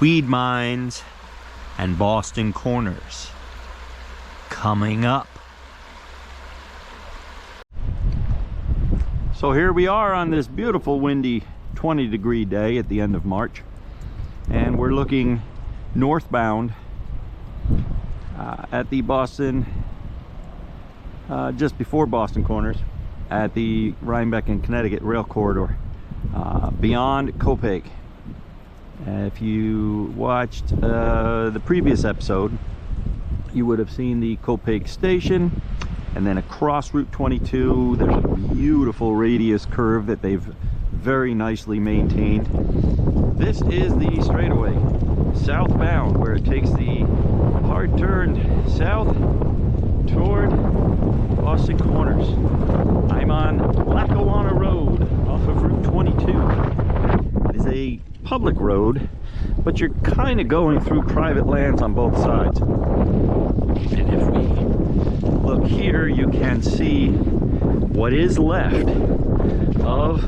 Weed mines and Boston Corners coming up. So here we are on this beautiful windy 20-degree day at the end of March, and we're looking northbound at the Boston, just before Boston Corners, at the Rhinebeck and Connecticut rail corridor, beyond COPAKE. If you watched the previous episode, you would have seen the COPAKE station, and then across Route 22 there's a beautiful radius curve that they've very nicely maintained. This is the straightaway southbound, where it takes the hard turn south toward Boston Corners. I'm on Lackawanna Road off of Route 22. It is a public road, but you're kind of going through private lands on both sides. And if we look here, you can see what is left of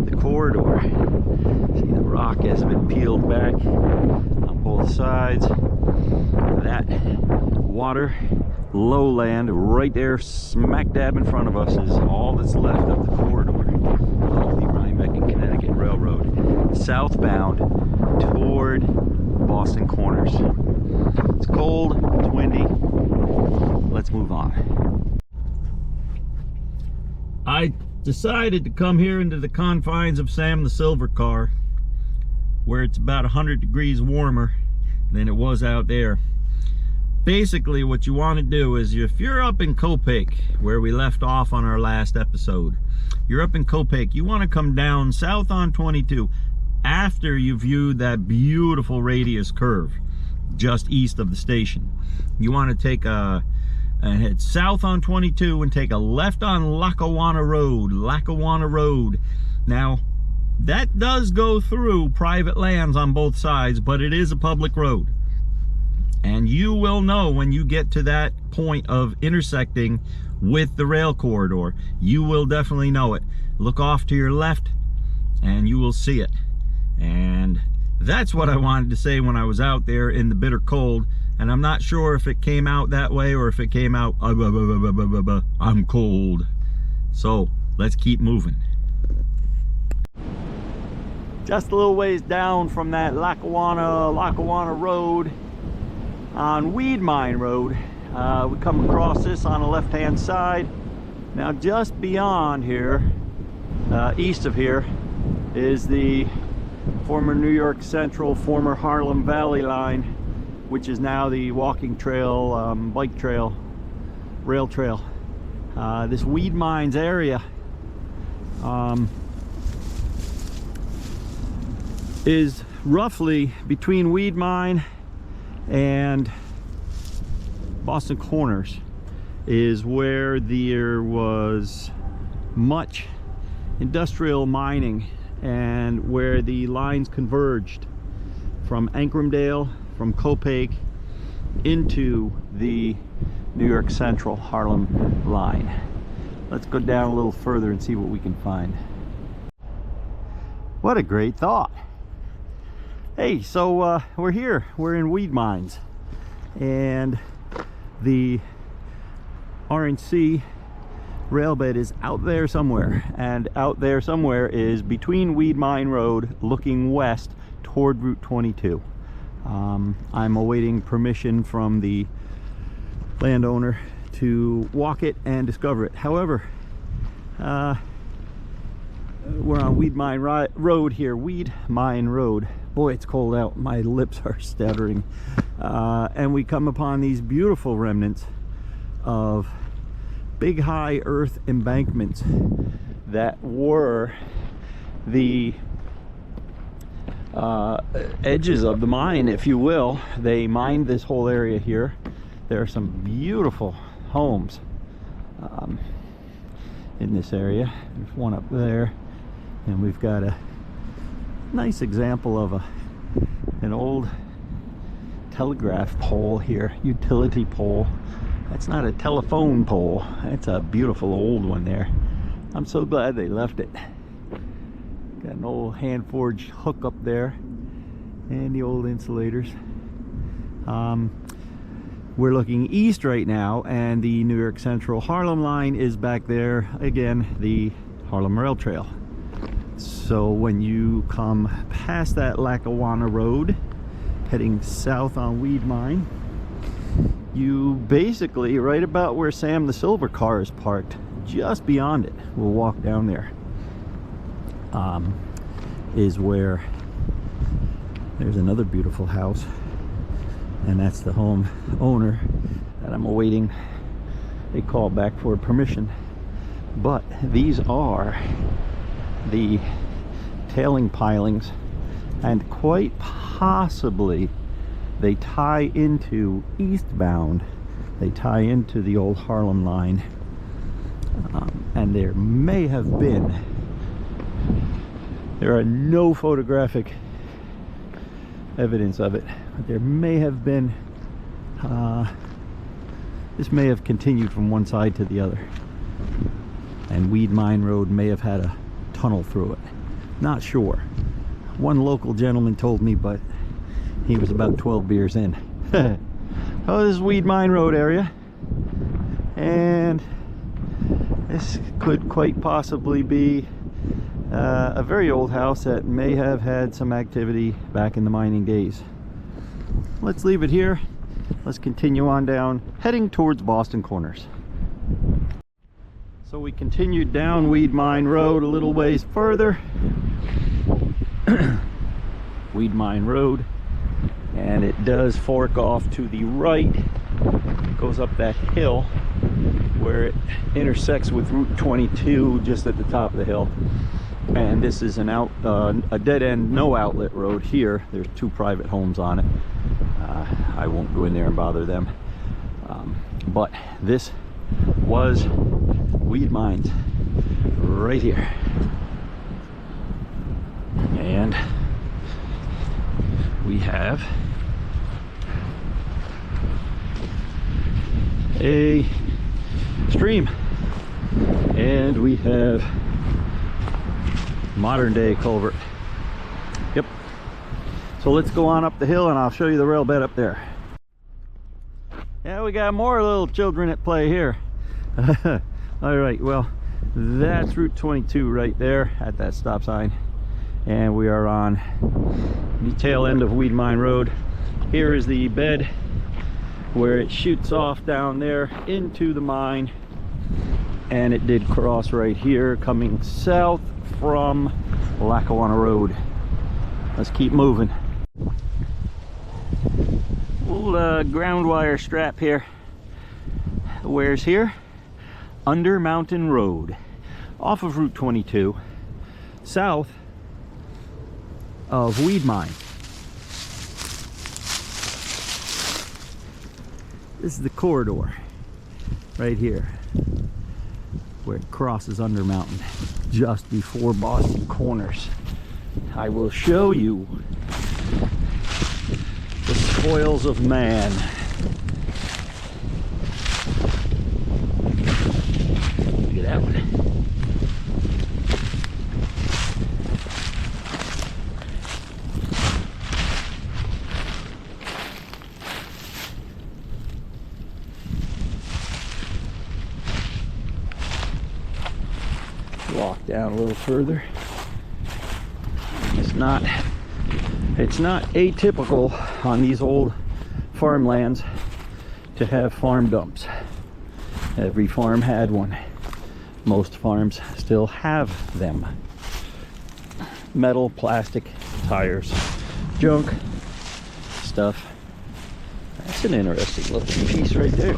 the corridor. See, the rock has been peeled back on both sides. That water lowland right there smack dab in front of us is all that's left of the corridor of the Rhinebeck and Connecticut Railroad, southbound toward Boston Corners. It's cold, it's windy. Let's move on. I decided to come here into the confines of Sam the Silver Car, where it's about 100 degrees warmer than it was out there. Basically, what you want to do is, if you're up in COPAKE, where we left off on our last episode, you're up in COPAKE, you want to come down south on 22 after you viewed that beautiful radius curve just east of the station. You want to take a head south on 22 and take a left on Lackawanna Road. Now, that does go through private lands on both sides, but it is a public road. And you will know when you get to that point of intersecting with the rail corridor. You will definitely know it. Look off to your left and you will see it. And that's what I wanted to say when I was out there in the bitter cold. And I'm not sure if it came out that way or if it came out, I'm cold. So let's keep moving. Just a little ways down from that Lackawanna Road, on Weed Mine Road, we come across this on the left hand side. Now just beyond here, east of here, is the former New York Central, former Harlem Valley line, which is now the walking trail, bike trail, rail trail. This Weed Mines area is roughly between Weed Mine and Boston Corners, is where there was much industrial mining and where the lines converged from Ancramdale, from COPAKE into the New York Central Harlem line. Let's go down a little further and see what we can find. What a great thought. Hey, so we're here, we're in Weed Mines, and the RNC railbed is out there somewhere, and out there somewhere is between Weed Mine Road looking west toward Route 22. I'm awaiting permission from the landowner to walk it and discover it. However, we're on Weed Mine Road here, Weed Mine Road. Boy, it's cold out, my lips are stuttering. And we come upon these beautiful remnants of big high earth embankments that were the edges of the mine, if you will. They mined this whole area here. There are some beautiful homes in this area. There's one up there, and we've got a nice example of an old telegraph pole here, utility pole. That's not a telephone pole, that's a beautiful old one there. I'm so glad they left it. Got an old hand forged hook up there, and the old insulators. We're looking east right now, and the New York Central Harlem line is back there. Again, the Harlem Rail Trail. So when you come past that Lackawanna Road, heading south on Weed Mine, you basically, right about where Sam the Silver car is parked, just beyond it, we'll walk down there, is where there's another beautiful house, and that's the home owner that I'm awaiting a call back for permission. But these are the tailing pilings, and quite possibly they tie into eastbound. They tie into the old Harlem line, and there may have been, there are no photographic evidence of it, but there may have been, this may have continued from one side to the other, and Weed Mine Road may have had a tunnel through it. Not sure. One local gentleman told me, but he was about 12 beers in. Oh, this is Weed Mine Road area, and this could quite possibly be a very old house that may have had some activity back in the mining days. Let's leave it here. Let's continue on down, heading towards Boston Corners. So we continued down Weed Mine Road a little ways further. Weed Mine Road, and it does fork off to the right. It goes up that hill where it intersects with Route 22 just at the top of the hill. And this is an a dead end, no outlet road here. There's two private homes on it. I won't go in there and bother them. But this was Weed Mines right here. And we have a stream, and we have modern day culvert. Yep. So let's go on up the hill and I'll show you the rail bed up there. Yeah, we got more little children at play here. All right, well, that's Route 22 right there at that stop sign, and we are on the tail end of Weed Mine Road. Here is the bed where it shoots off down there into the mine, and it did cross right here coming south from Lackawanna Road. Let's keep moving. Old ground wire strap here. Where's here? Under Mountain Road, off of Route 22, south of Weed Mine. This is the corridor right here where it crosses Under Mountain, just before Boston Corners. I will show you the spoils of man. Look at that one. Walk down a little further. It's not atypical on these old farmlands to have farm dumps. Every farm had one. Most farms still have them. Metal, plastic, tires, junk, stuff. That's an interesting looking piece right there.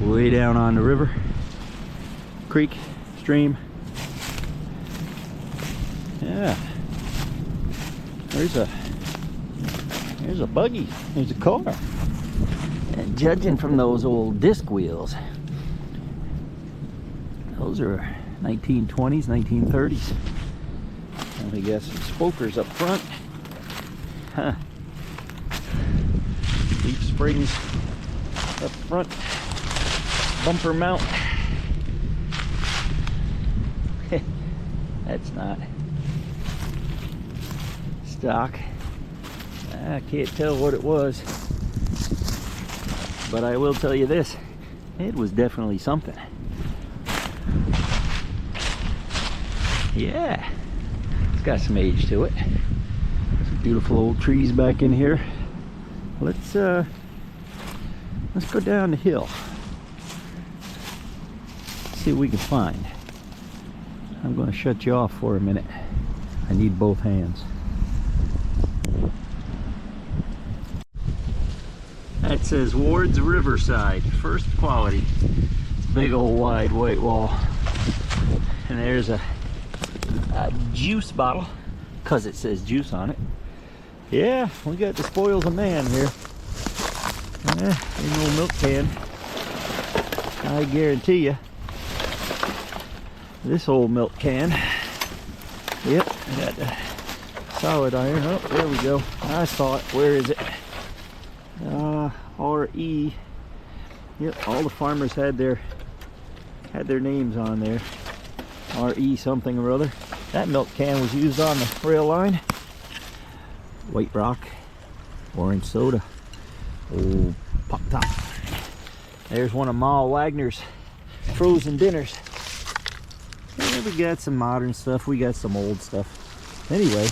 Way down on the river, creek, stream. Yeah, there's a buggy, there's a car. And judging from those old disc wheels, those are 1920s, 1930s. And we got some spokers up front. Huh. Leaf springs up front. Bumper mount. That's not stock. I can't tell what it was, but I will tell you this, it was definitely something. Yeah, it's got some age to it. Some beautiful old trees back in here. Let's go down the hill. See what we can find. I'm going to shut you off for a minute. I need both hands. That says Ward's Riverside, first quality. Big old wide white wall. And there's a juice bottle, because it says juice on it. Yeah, we got the spoils of man here. An old milk can. I guarantee you, this old milk can. Yep, I got the solid iron. Oh, there we go. I saw it. Where is it? RE. Yep, all the farmers had their names on there. RE something or other. That milk can was used on the rail line. White Rock, orange soda, old pop top. There's one of Ma Wagner's frozen dinners. And we got some modern stuff, we got some old stuff. Anyway,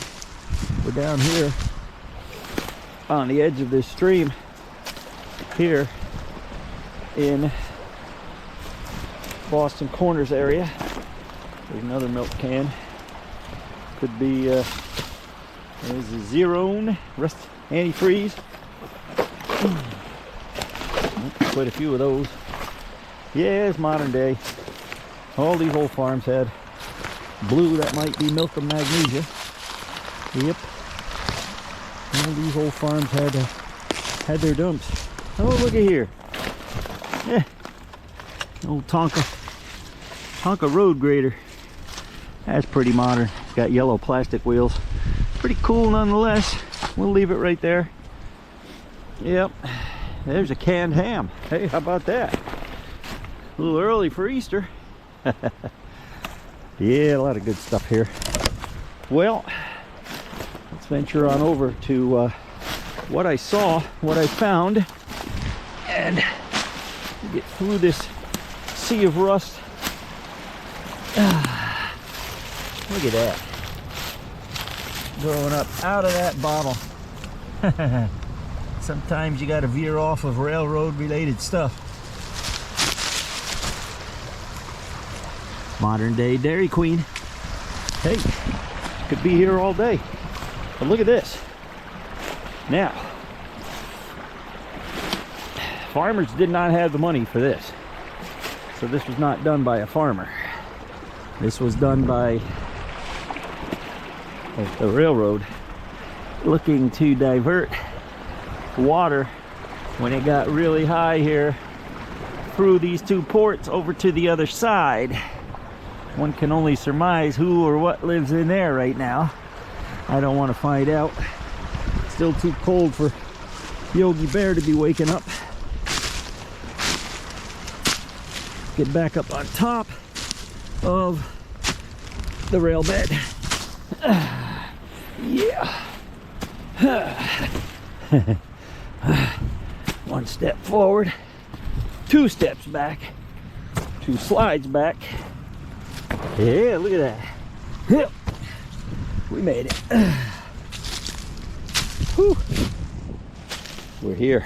we're down here on the edge of this stream here in Boston Corners area. There's another milk can. Could be there's a Zerone rust antifreeze. Quite a few of those. Yeah, it's modern day. All these old farms had blue that might be milk of magnesia. Yep. All these old farms had their dumps. Oh, look at here. Yeah. Old Tonka road grader. That's pretty modern. It's got yellow plastic wheels. Pretty cool nonetheless. We'll leave it right there. Yep. There's a canned ham. Hey, how about that? A little early for Easter. Yeah, a lot of good stuff here. Well, let's venture on over to what I saw, what I found, and get through this sea of rust. Look at that. Growing up out of that bottle. Sometimes you got to veer off of railroad related stuff. Modern day Dairy Queen. Hey, could be here all day. But look at this. Now, farmers did not have the money for this. So this was not done by a farmer. This was done by the railroad looking to divert water when it got really high here through these two ports over to the other side. One can only surmise who or what lives in there right now. I don't want to find out. Still too cold for Yogi Bear to be waking up. Get back up on top of the rail bed. Yeah. One step forward, 2 steps back, 2 slides back. Yeah, look at that. Yep. We made it. Whew. We're here.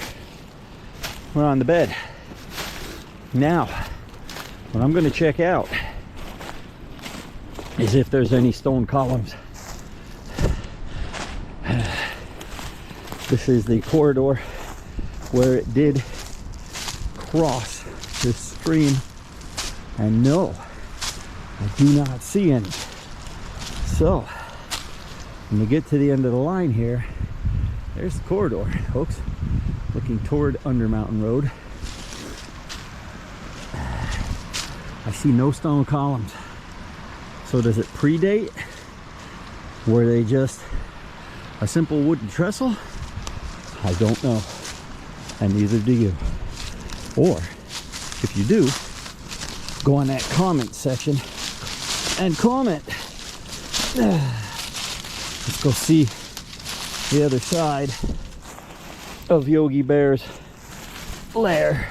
We're on the bed. Now, what I'm going to check out is if there's any stone columns. This is the corridor where it did cross this stream, and no, I do not see any. So when we get to the end of the line here, there's the corridor, folks, looking toward Undermountain Road. I see no stone columns. So does it predate? Were they just a simple wooden trestle? I don't know, and neither do you. Or if you do, go on that comment section and comment. Let's go see the other side of Yogi Bear's lair.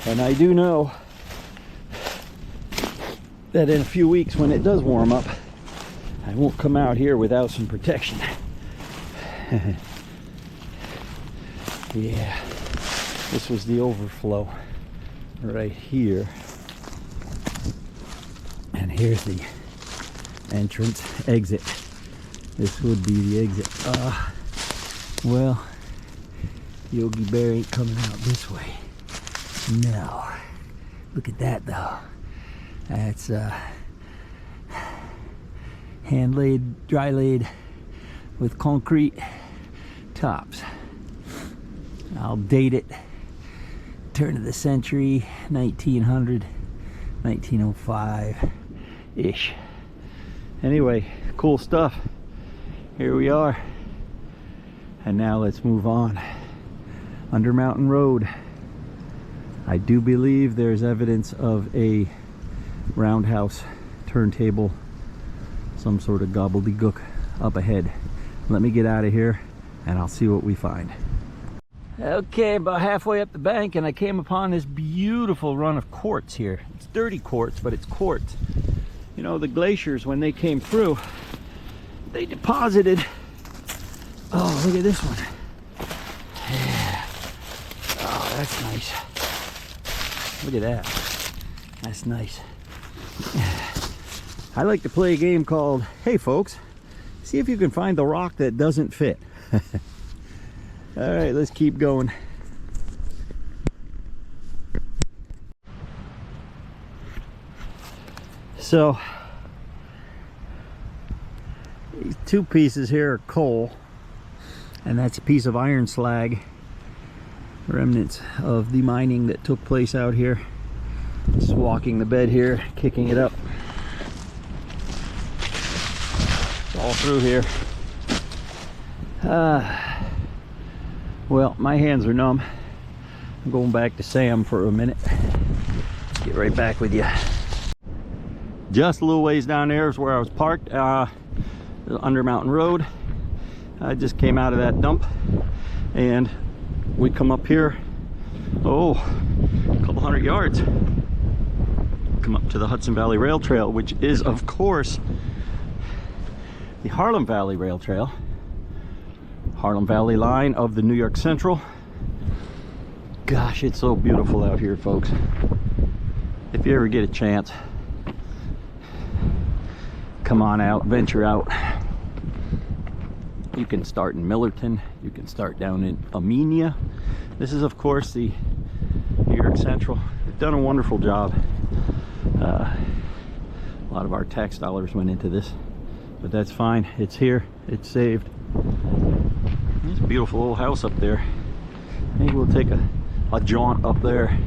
And I do know that in a few weeks when it does warm up, I won't come out here without some protection. Yeah, this was the overflow right here. And here's the entrance exit. This would be the exit. Well, Yogi Bear ain't coming out this way. No. Look at that though. That's hand laid, dry laid with concrete tops. I'll date it turn of the century, 1900, 1905 ish. Anyway, cool stuff. Here we are, and now let's move on. Under Mountain Road. I do believe there's evidence of a roundhouse turntable, some sort of gobbledygook up ahead. Let me get out of here and I'll see what we find. Okay, about halfway up the bank and I came upon this beautiful run of quartz here. It's dirty quartz, but it's quartz. You know, the glaciers, when they came through, they deposited, oh, look at this one. Yeah. Oh, that's nice. Look at that. That's nice. I like to play a game called, hey folks, see if you can find the rock that doesn't fit. All right, let's keep going. So, these two pieces here are coal, and that's a piece of iron slag, remnants of the mining that took place out here. Just walking the bed here, kicking it up. It's all through here. Well, my hands are numb. I'm going back to Sam for a minute. Get right back with you. Just a little ways down there is where I was parked, under Mountain Road. I just came out of that dump and we come up here, oh, a couple hundred yards. Come up to the Hudson Valley Rail Trail, which is, of course, the Harlem Valley Rail Trail. Harlem Valley line of the New York Central. Gosh, it's so beautiful out here, folks. If you ever get a chance, come on out, venture out. You can start in Millerton, you can start down in Amenia. This is, of course, the New York Central. They've done a wonderful job. A lot of our tax dollars went into this, but that's fine. It's here, it's saved. There's a beautiful little house up there. Maybe we'll take a jaunt up there.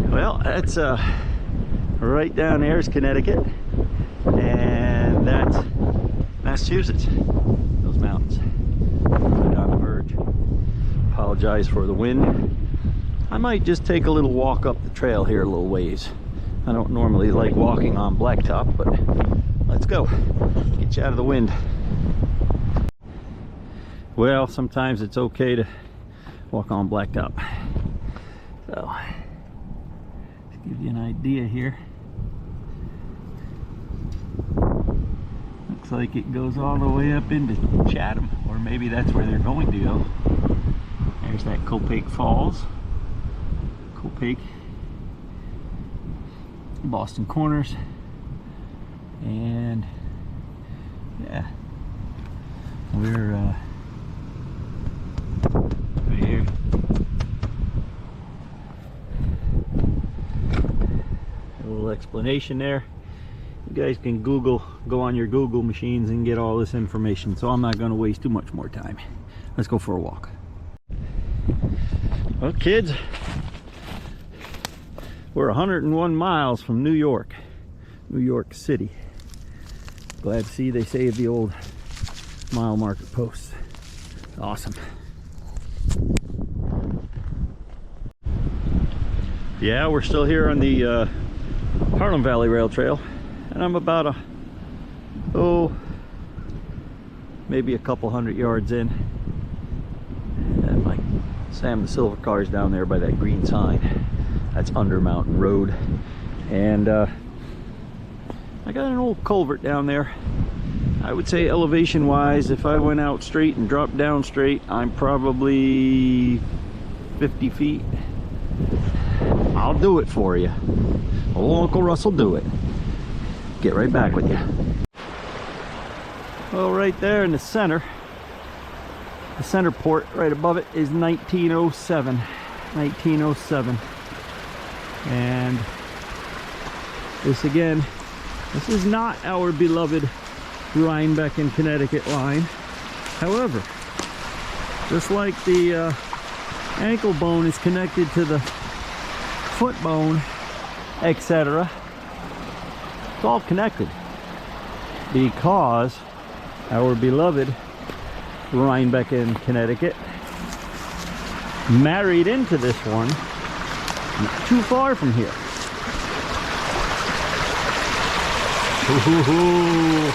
Well, that's right down there is Connecticut, and that's Massachusetts. Those mountains right on the verge. Apologize for the wind. I might just take a little walk up the trail here a little ways. I don't normally like walking on blacktop, but let's go. Get you out of the wind. Well, sometimes it's okay to walk on blacktop. So, to give you an idea here, looks like it goes all the way up into Chatham, or maybe that's where they're going to go. There's that COPAKE Falls, COPAKE, Boston Corners, and yeah, we're right here. A little explanation there. You guys can go on your Google machines and get all this information, so I'm not going to waste too much more time. Let's go for a walk. Well, kids, we're 101 miles from New York City. Glad to see they saved the old mile marker posts. Awesome. Yeah, we're still here on the Harlem Valley Rail Trail, and I'm about maybe a couple hundred yards in. And like Sam the silver car is down there by that green sign. That's Under Mountain Road. And I got an old culvert down there. I would say elevation wise, if I went out straight and dropped down straight, I'm probably 50 feet. I'll do it for you. Old Uncle Russ will do it. Get right back with you. Well, right there in the center port right above it is 1907. 1907. And this again, this is not our beloved Rhinebeck and Connecticut line. However, just like the ankle bone is connected to the foot bone, etc., it's all connected because our beloved Rhinebeck and Connecticut married into this one not too far from here. Ooh.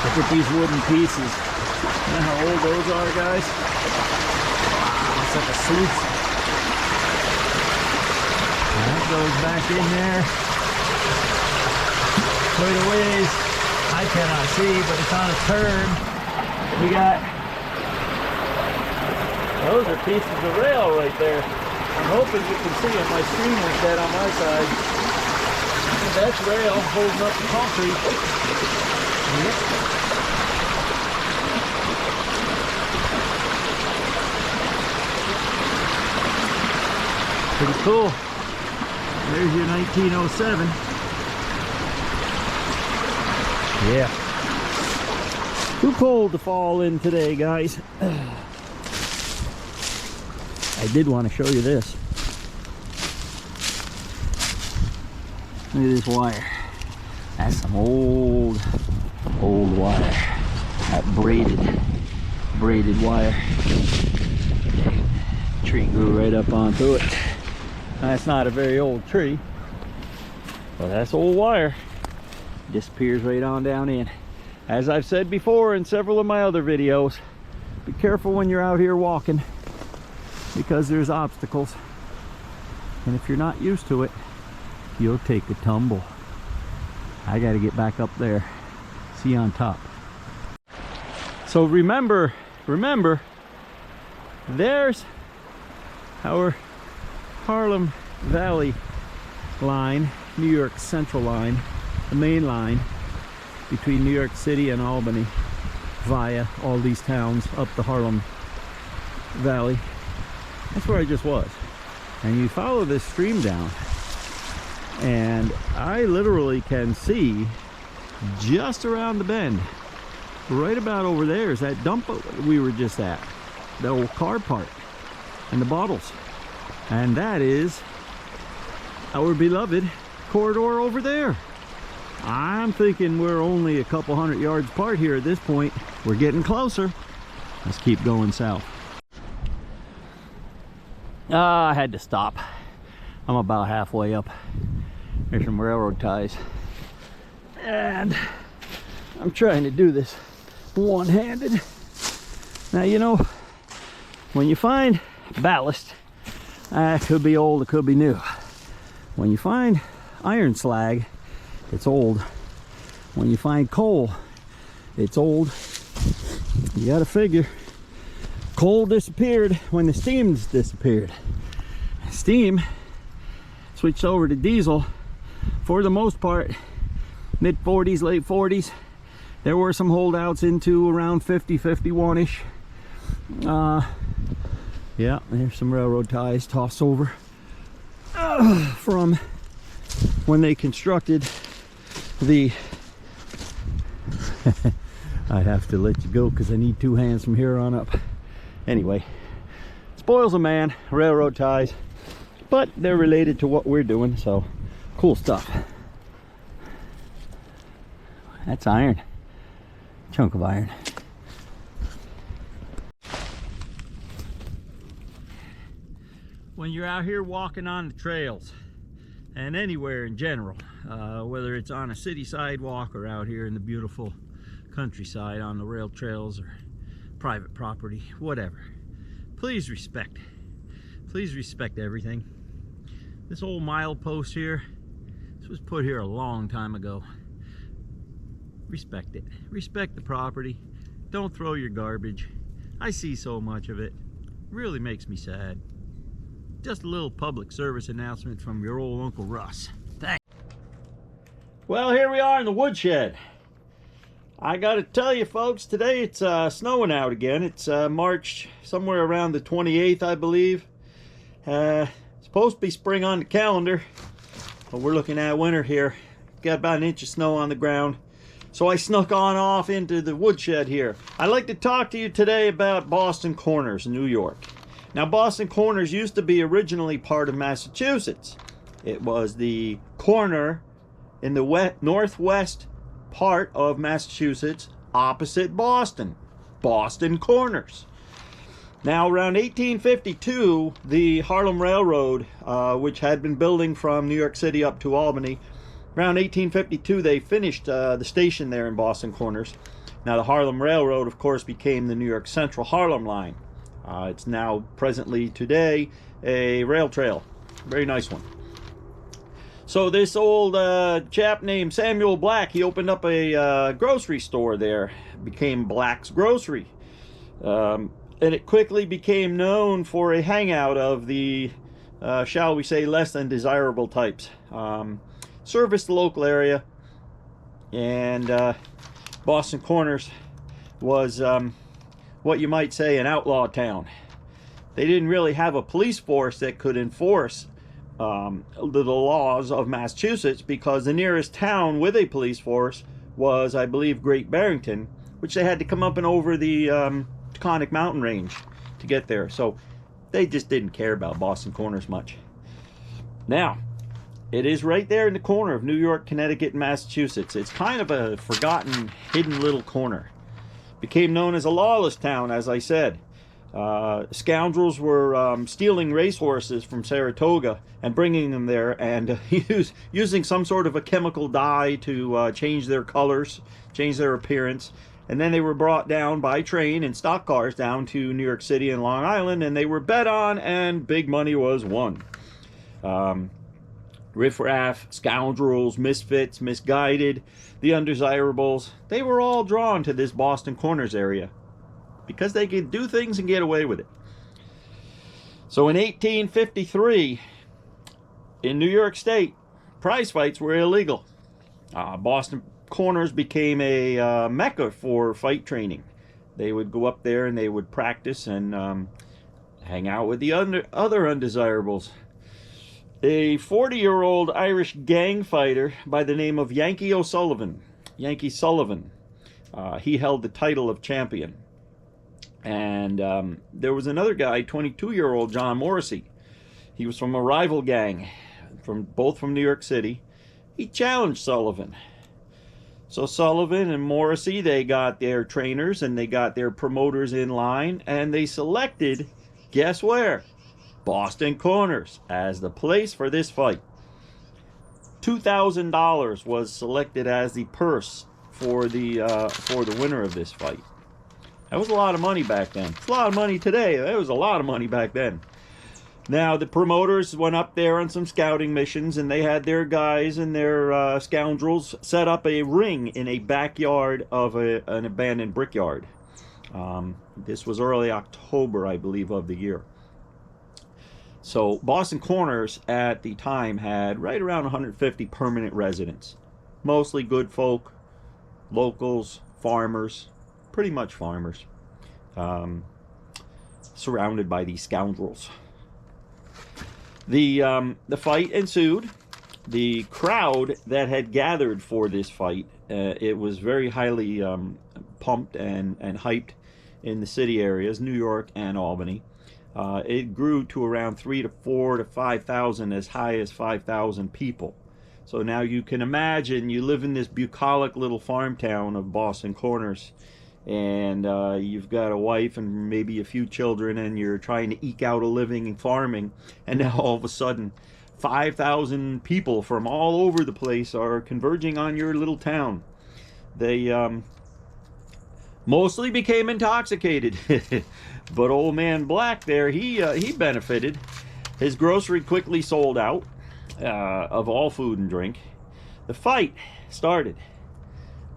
Look at these wooden pieces. You know how old those are, guys? Wow, it's like a sluice. That goes back in there. Quite a ways. I cannot see, but it's on a turn. We got, those are pieces of rail right there. I'm hoping you can see them. My screen is dead on my side. That's rail holding up the concrete. Yep. Pretty cool. There's your 1907. Yeah. Too cold to fall in today, guys. I did want to show you this. Look at this wire. That's some old wire. That braided wire. Tree grew right up onto it. That's not a very old tree, but that's old wire. Disappears right on down in. As I've said before in several of my other videos, be careful when you're out here walking because there's obstacles, and if you're not used to it, you'll take a tumble. I got to get back up there, see on top. So remember, there's our Harlem Valley line, New York Central line, the main line between New York City and Albany via all these towns up the Harlem Valley. That's where I just was. And you follow this stream down, and I literally can see just around the bend, right about over there, is that dump we were just at, the old car park and the bottles. And that is our beloved corridor over there. I'm thinking we're only a couple hundred yards apart here at this point. We're getting closer. Let's keep going south. I had to stop. I'm about halfway up. There's some railroad ties. And I'm trying to do this one-handed. Now, you know, when you find ballast, it could be old, it could be new. When you find iron slag, it's old. When you find coal, it's old. You gotta figure coal disappeared when the steam's disappeared. Steam switched over to diesel for the most part, mid 40s, late 40s. There were some holdouts into around 50, 51-ish. Yeah, there's some railroad ties tossed over from when they constructed the I have to let you go because I need two hands from here on up. Anyway, spoils a man, railroad ties, but they're related to what we're doing, so cool stuff. That's iron, chunk of iron. When you're out here walking on the trails and anywhere in general, whether it's on a city sidewalk or out here in the beautiful countryside on the rail trails or private property, whatever. Please respect everything. This old milepost here, this was put here a long time ago. Respect it. Respect the property. Don't throw your garbage. I see so much of it. Really makes me sad. Just a little public service announcement from your old Uncle Russ. Thanks. Well, here we are in the woodshed. I gotta tell you folks, today it's snowing out again. It's March, somewhere around the 28th, I believe. Supposed to be spring on the calendar, but we're looking at winter here. Got about an inch of snow on the ground. So I snuck on off into the woodshed here. I'd like to talk to you today about Boston Corners, New York. Now, Boston Corners used to be originally part of Massachusetts. It was the corner in the northwest part of Massachusetts opposite Boston. Boston Corners. Now, around 1852, the Harlem Railroad, which had been building from New York City up to Albany, around 1852, they finished the station there in Boston Corners. Now, the Harlem Railroad, of course, became the New York Central Harlem Line. It's now, presently today, a rail trail. Very nice one. So this old chap named Samuel Black, he opened up a grocery store there. It became Black's Grocery. And it quickly became known for a hangout of the, shall we say, less than desirable types. Serviced the local area, and Boston Corners was what you might say an outlaw town. They didn't really have a police force that could enforce the laws of Massachusetts, because the nearest town with a police force was, I believe, Great Barrington, which they had to come up and over the Taconic mountain range to get there. So they just didn't care about Boston Corners much. Now, it is right there in the corner of New York, Connecticut, and Massachusetts. It's kind of a forgotten, hidden little corner. Became known as a lawless town, as I said. Scoundrels were stealing racehorses from Saratoga and bringing them there, and using some sort of a chemical dye to change their colors, change their appearance. And then they were brought down by train in stock cars down to New York City and Long Island, and they were bet on, and big money was won. Riffraff, scoundrels, misfits, misguided, the undesirables, they were all drawn to this Boston Corners area because they could do things and get away with it. So in 1853, in New York State, prize fights were illegal. Boston Corners became a mecca for fight training. They would go up there and they would practice and hang out with the other undesirables. A 40-year-old Irish gang fighter by the name of Yankee Sullivan, he held the title of champion. And there was another guy, 22-year-old John Morrissey. He was from a rival gang, both from New York City. He challenged Sullivan. So Sullivan and Morrissey, they got their trainers and they got their promoters in line, and they selected, guess where? Boston Corners as the place for this fight. $2,000 was selected as the purse for the winner of this fight. That was a lot of money back then. It's a lot of money today. That was a lot of money back then. Now, the promoters went up there on some scouting missions, and they had their guys and their scoundrels set up a ring in a backyard of an abandoned brickyard. This was early October, I believe, of the year. So Boston Corners at the time had right around 150 permanent residents. Mostly good folk, locals, farmers, pretty much farmers, surrounded by these scoundrels. The fight ensued. The crowd that had gathered for this fight, it was very highly pumped and hyped in the city areas, New York and Albany. It grew to around 3,000 to 4,000 to 5,000, as high as 5,000 people. So now you can imagine you live in this bucolic little farm town of Boston Corners, and you've got a wife and maybe a few children, and you're trying to eke out a living in farming, and now all of a sudden 5,000 people from all over the place are converging on your little town. They mostly became intoxicated, but old man Black there, he benefited. His grocery quickly sold out of all food and drink. The fight started.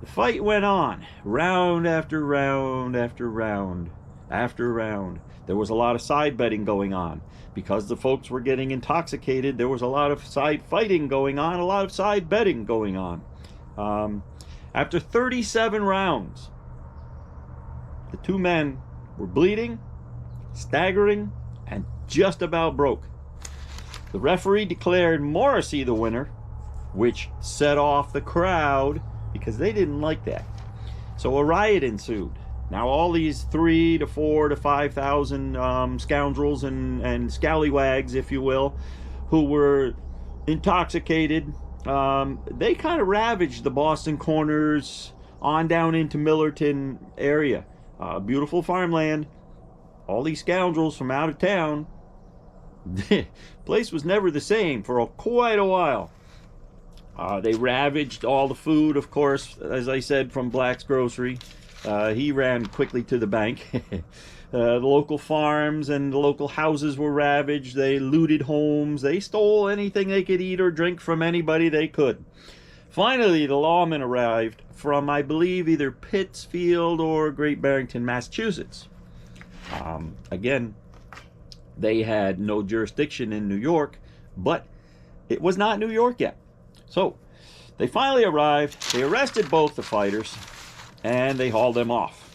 The fight went on, round after round after round after round. There was a lot of side betting going on. Because the folks were getting intoxicated, there was a lot of side fighting going on, a lot of side betting going on. After 37 rounds, the two men were bleeding, staggering, and just about broke. The referee declared Morrissey the winner, which set off the crowd because they didn't like that. So a riot ensued. Now all these 3,000 to 4,000 to 5,000 scoundrels and scallywags, if you will, who were intoxicated, they kind of ravaged the Boston Corners on down into Millerton area. Beautiful farmland. All these scoundrels from out of town. The place was never the same for quite a while. They ravaged all the food, of course, as I said, from Black's grocery. He ran quickly to the bank. The local farms and the local houses were ravaged. They looted homes. They stole anything they could eat or drink from anybody they could. Finally, the lawmen arrived from, I believe, either Pittsfield or Great Barrington, Massachusetts. Again, they had no jurisdiction in New York, but it was not New York yet. So they finally arrived. They arrested both the fighters, and they hauled them off.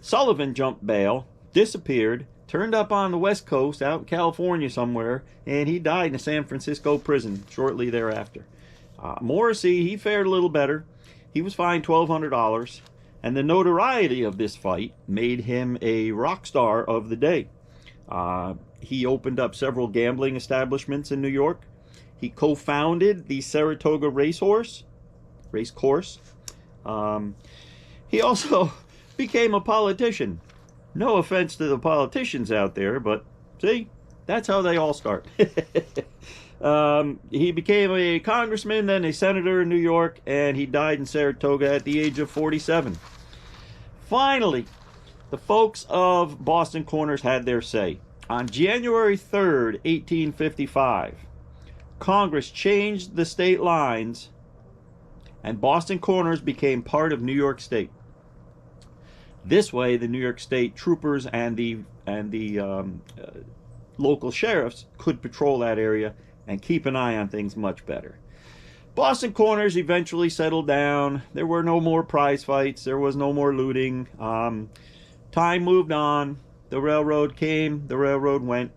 Sullivan jumped bail, disappeared, turned up on the West Coast out in California somewhere, and he died in a San Francisco prison shortly thereafter. Morrissey, he fared a little better. He was fined $1,200, and the notoriety of this fight made him a rock star of the day. He opened up several gambling establishments in New York. He co-founded the Saratoga Racecourse. He also became a politician. No offense to the politicians out there, but see, that's how they all start. He became a congressman, then a senator in New York, and he died in Saratoga at the age of 47. Finally, the folks of Boston Corners had their say. On January 3rd, 1855, Congress changed the state lines, and Boston Corners became part of New York State. This way, the New York State troopers and the local sheriffs could patrol that area and keep an eye on things much better. Boston Corners eventually settled down. There were no more prize fights. There was no more looting. Time moved on. The railroad came. The railroad went.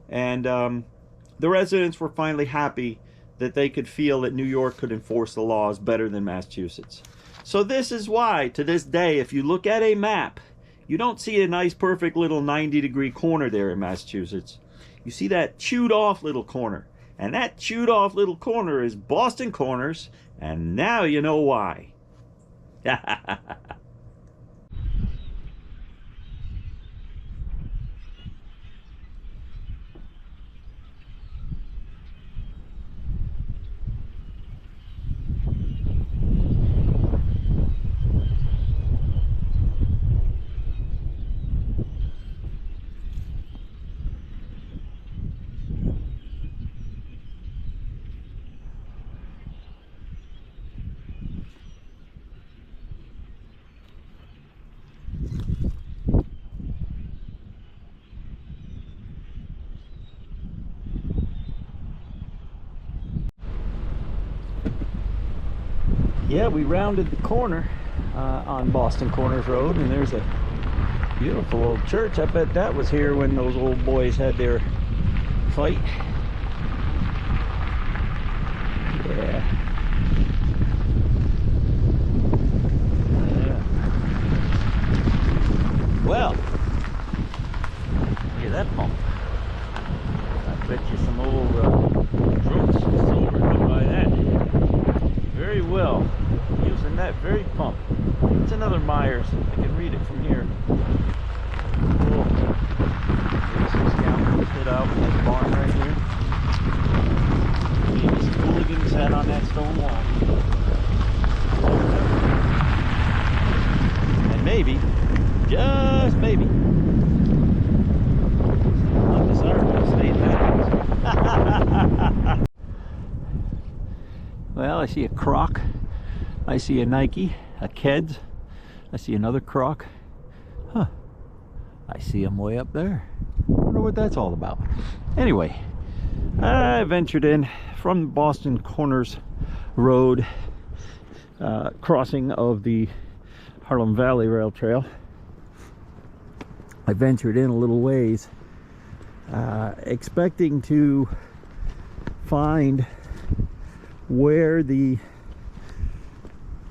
And the residents were finally happy that they could feel that New York could enforce the laws better than Massachusetts. So this is why, to this day, if you look at a map, you don't see a nice, perfect little 90-degree corner there in Massachusetts. You see that chewed off little corner. And that chewed off little corner is Boston Corners, and now you know why. Yeah, we rounded the corner on Boston Corners Road, and there's a beautiful old church. I bet that was here when those old boys had their fight. Yeah. Well, look at that pump. I bet you some old drunks silver come by that. Very well, using that very pump. It's another Myers. I can read it from here. Cool. There's some scoundrels hid out in this barn right here. getting set on that stone wall. And maybe, just maybe, undesirable state happens. Well, I see a Croc. I see a Nike, a Keds. I see another Croc. Huh. I see them way up there. I wonder what that's all about. Anyway, I ventured in from Boston Corners Road, crossing of the Harlem Valley Rail Trail. I ventured in a little ways, expecting to find where the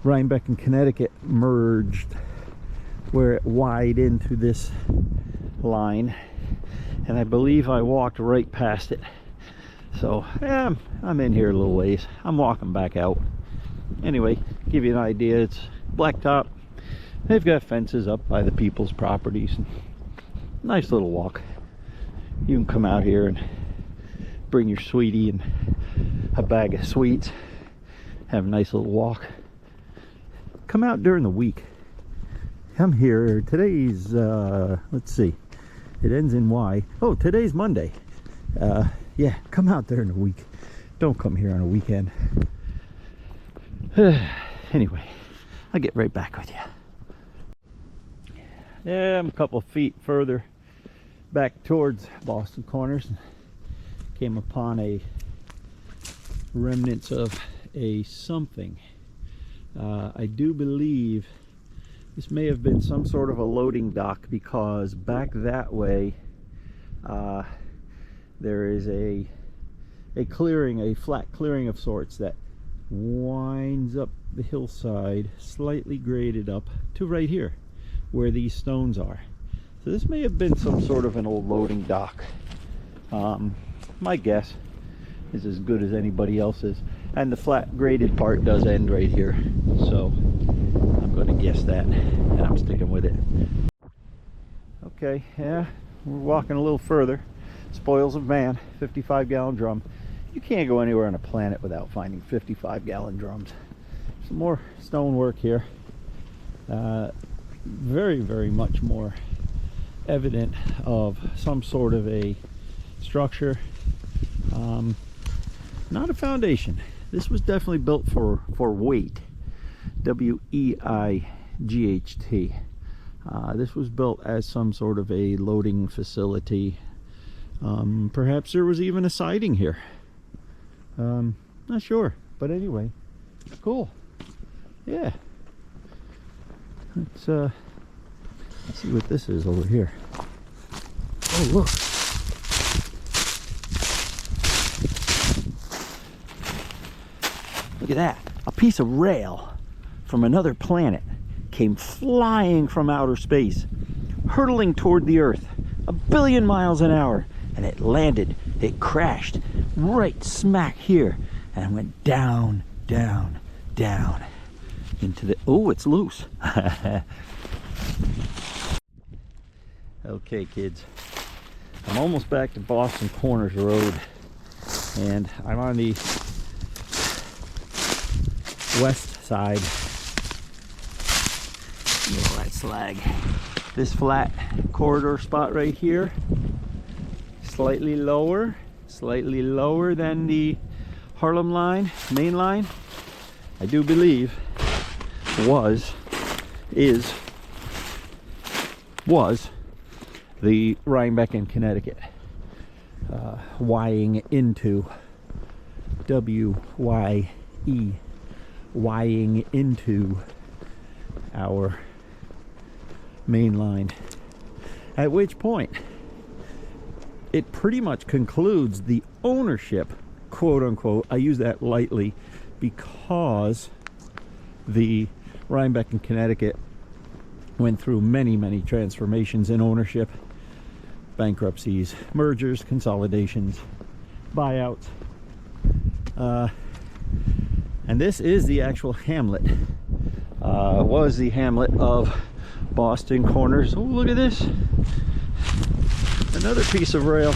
Rhinebeck and Connecticut merged, where it widened into this line, and I believe I walked right past it. So yeah, I'm in here a little ways. I'm walking back out. Anyway, give you an idea, it's blacktop. They've got fences up by the people's properties. Nice little walk. You can come out here and bring your sweetie and a bag of sweets, have a nice little walk. Come out during the week. Come here. Today's let's see, it ends in Y. Oh, today's Monday. Yeah, come out there in the week. Don't come here on a weekend. Anyway, I'll get right back with you. Yeah, I'm a couple feet further back towards Boston Corners. Came upon a remnants of a something. I do believe this may have been some sort of a loading dock, because back that way there is a clearing, a flat clearing of sorts that winds up the hillside, slightly graded up to right here where these stones are. So this may have been some sort of an old loading dock. My guess is as good as anybody else's, and the flat graded part does end right here, so I'm going to guess that, and I'm sticking with it. Okay, yeah, we're walking a little further. Spoils of man, 55-gallon drum. You can't go anywhere on a planet without finding 55-gallon drums. Some more stonework here. Very, very much more evident of some sort of a structure. Not a foundation. This was definitely built for weight. W-E-I-G-H-T. This was built as some sort of a loading facility. Perhaps there was even a siding here. Not sure, but anyway, cool. Yeah. Let's see what this is over here. Oh, look. Look at that. A piece of rail from another planet came flying from outer space, hurtling toward the Earth, 1 billion miles an hour, and it landed, it crashed right smack here, and went down, down, down into the, oh, it's loose. Okay, kids, I'm almost back to Boston Corners Road, and I'm on the west side. Look at that slag. This flat corridor spot right here, slightly lower than the Harlem line, main line. I do believe was the Rhinebeck and Connecticut, Ying into W-Y-E, Ying into our main line, at which point it pretty much concludes the ownership, quote unquote. I use that lightly because the Rhinebeck and Connecticut went through many transformations in ownership, bankruptcies, mergers, consolidations, buyouts, and this is the actual hamlet, was the hamlet of Boston Corners. Oh, look at this. Another piece of rail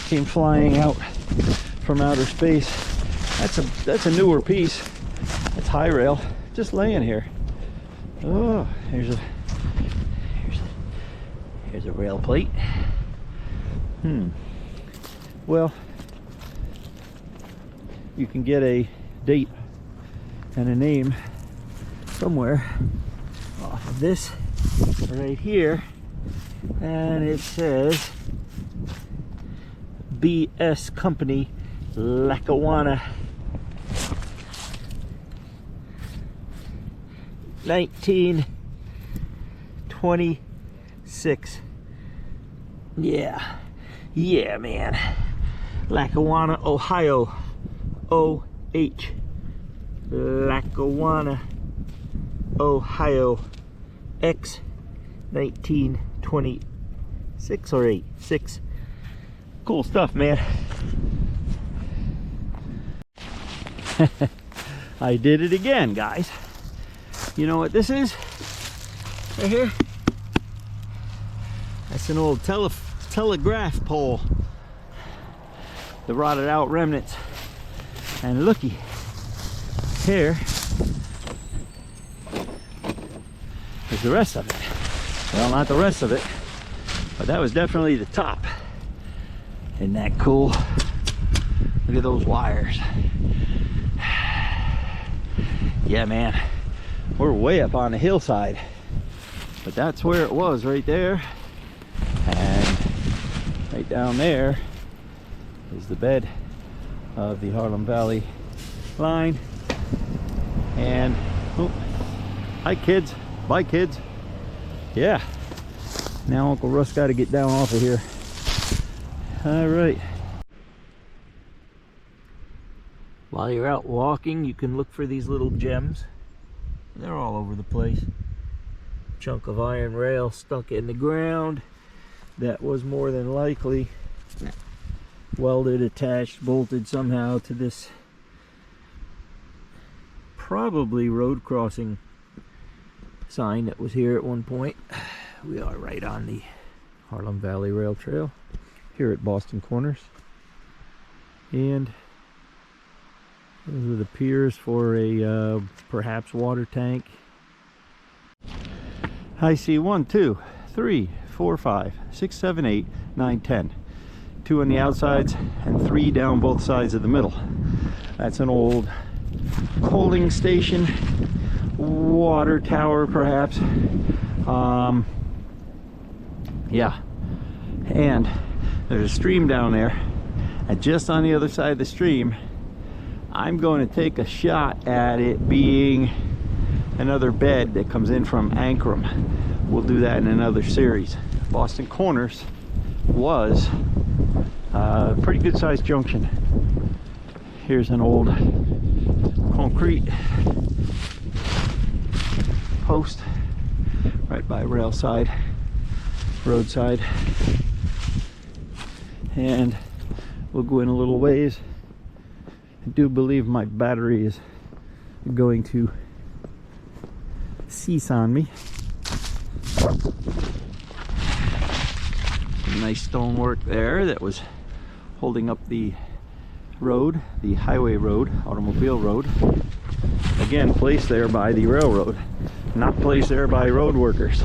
came flying out from outer space, That's a newer piece. It's high rail, just laying here. Oh, here's a rail plate. Well, you can get a date and a name somewhere off of this right here, and it says BS Company, Lackawanna, 1926. Yeah, man. Lackawanna, Ohio. OH. Lackawanna, Ohio. X 1926 or 86. Cool stuff, man. I did it again, guys. You know what this is? Right here? That's an old telegraph pole. The rotted out remnants. And looky, here is the rest of it. Well, not the rest of it, but that was definitely the top. Isn't that cool? Look at those wires. Yeah, man, we're way up on the hillside, but that's where it was, right there. And right down there is the bed of the Harlem Valley line. And oh, hi kids, bye kids. Yeah, now Uncle Russ got to get down off of here. All right, while you're out walking, you can look for these little gems. They're all over the place. Chunk of iron rail stuck in the ground that was more than likely welded, attached, bolted somehow to this probably road crossing sign that was here at one point. We are right on the Harlem Valley Rail Trail here at Boston Corners, and those are the piers for a perhaps water tank. I see 1, 2, 3, 4, 5, 6, 7, 8, 9, 10. 2 on the outsides and 3 down both sides of the middle. That's an old coaling station, water tower perhaps. Yeah, and there's a stream down there, and just on the other side of the stream, I'm going to take a shot at it being another bed that comes in from Ankrum. We'll do that in another series. Boston Corners was a pretty good sized junction. Here's an old concrete post right by roadside, and we'll go in a little ways. I do believe my battery is going to cease on me. Nice stonework there that was holding up the road, the highway road, automobile road. Again, placed there by the railroad, not placed there by road workers.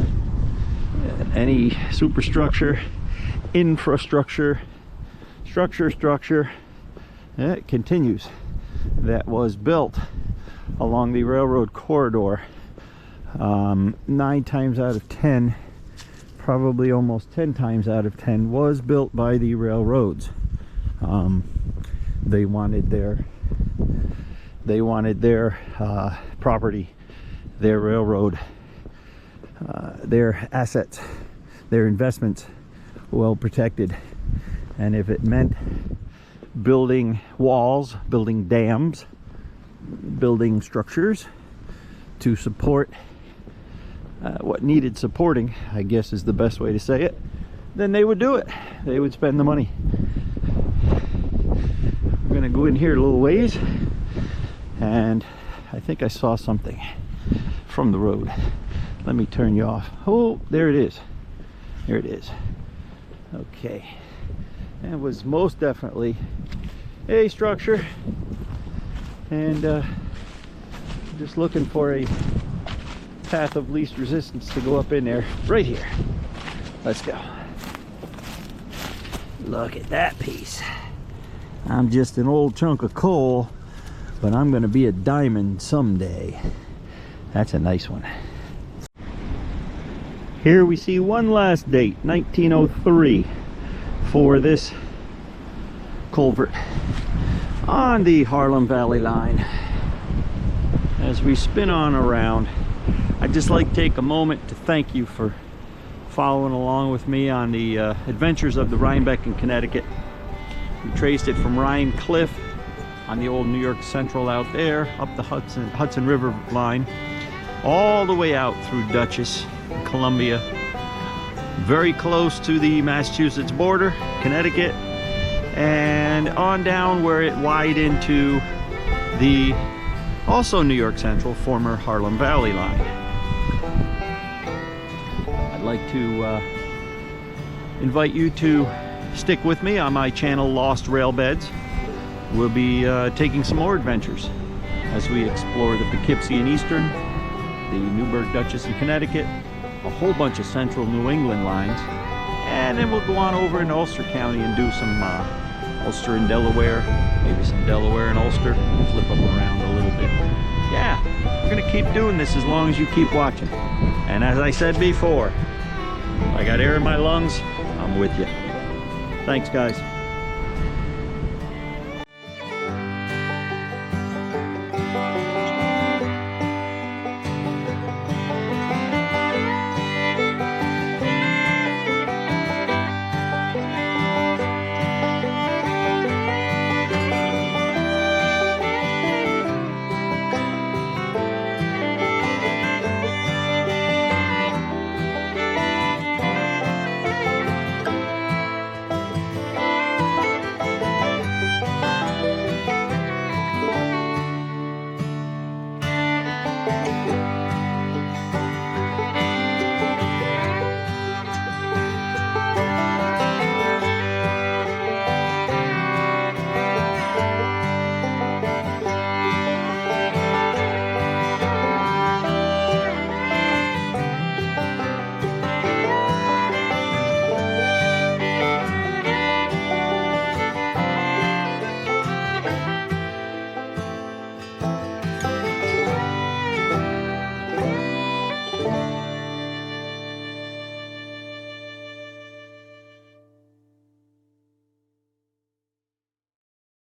Any superstructure, infrastructure, structure, it continues, that was built along the railroad corridor. 9 times out of 10, probably almost 10 times out of 10, was built by the railroads. They wanted their property, their railroad, their assets, their investments well protected. And if it meant building walls, building dams, building structures to support what needed supporting, I guess is the best way to say it, then they would do it. They would spend the money. We're gonna go in here a little ways, and I think I saw something from the road. Let me turn you off. Oh, there it is. There it is. Okay. And it was most definitely a structure and just looking for a path of least resistance to go up in there. Right here. Let's go. Look at that piece. I'm just an old chunk of coal, but I'm gonna be a diamond someday. That's a nice one. Here we see one last date, 1903, for this culvert on the Harlem Valley line. As we spin on around, I'd just like to take a moment to thank you for following along with me on the adventures of the Rhinebeck in Connecticut. We traced it from Rhine Cliff on the old New York Central out there, up the Hudson River line, all the way out through Dutchess, Columbia, very close to the Massachusetts border, Connecticut, and on down where it widened to the also New York Central, former Harlem Valley line. I'd like to invite you to stick with me on my channel Lost Railbeds. We'll be taking some more adventures as we explore the Poughkeepsie in Eastern, the Newburgh, Dutchess in Connecticut, a whole bunch of central New England lines, and then we'll go on over in Ulster County and do some Ulster and Delaware, maybe some Delaware and Ulster, flip them around a little bit. Yeah, we're gonna keep doing this as long as you keep watching. And as I said before, I got air in my lungs, I'm with you. Thanks, guys.